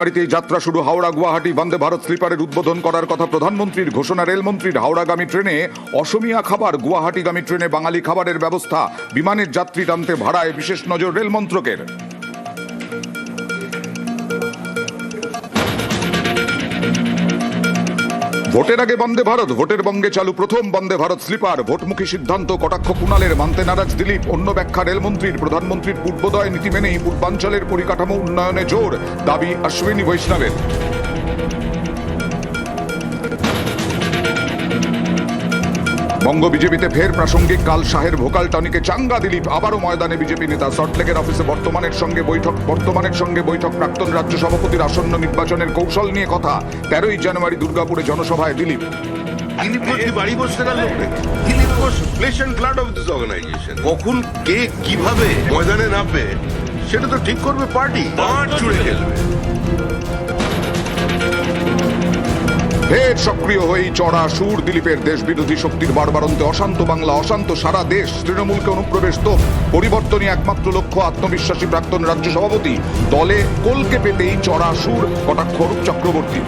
বাড়িতেই যাত্রা শুরু হাওড়া গুয়াহাটি বন্দে ভারত স্লিপারের উদ্বোধন করার কথা প্রধানমন্ত্রীর ঘোষণা। রেলমন্ত্রীর হাওড়াগামী ট্রেনে অসমিয়া খাবার, গুয়াহাটিগামী ট্রেনে বাঙালি খাবারের ব্যবস্থা, বিমানের যাত্রী টানতে ভাড়ায় বিশেষ নজর রেল মন্ত্রকের। ভোটের আগে বন্দে ভারত, ভোটের বঙ্গে চালু প্রথম বন্দে ভারত স্লিপার। ভোটমুখী সিদ্ধান্ত, কটাক্ষ কুণালের, মানতে নারাজ দিলীপ। অন্য ব্যাখ্যা রেলমন্ত্রীর। প্রধানমন্ত্রীর পূর্বোদয় নীতি মেনেই পূর্বাঞ্চলের পরিকাঠামো উন্নয়নে জোর, দাবি অশ্বিনী বৈষ্ণবের। বঙ্গ বিজেপিতে ফের প্রাসঙ্গিক কাল শাহের ভোকাল টনিকে চাঙ্গা দিলীপ। আবারও ময়দানে বিজেপি নেতা। সল্টলেকের অফিসে বর্তমানের সঙ্গে বৈঠক প্রাক্তন রাজ্য সভাপতির আসন্ন নির্বাচনের কৌশল নিয়ে কথা। 13ই জানুয়ারি দুর্গাপুরে জনসভায় দিলীপ। বাড়ি বসে গেল। কখন কে কিভাবে ময়দানে নামবে সেটা তো ঠিক করবে পার্টি। মাঠ জুড়ে খেলবে। ফের সক্রিয় হয়েই চড়া সুর দিলীপের। দেশ বিরোধী শক্তির বারবারন্তে অশান্ত বাংলা, অশান্ত সারা দেশ। তৃণমূলকে অনুপ্রবেশ তো পরিবর্তনই একমাত্র লক্ষ্য। আত্মবিশ্বাসী প্রাক্তন রাজ্য সভাপতি। দলে কোলকে পেতেই চড়া সুর, কটাক্ষ অরূপ চক্রবর্তী।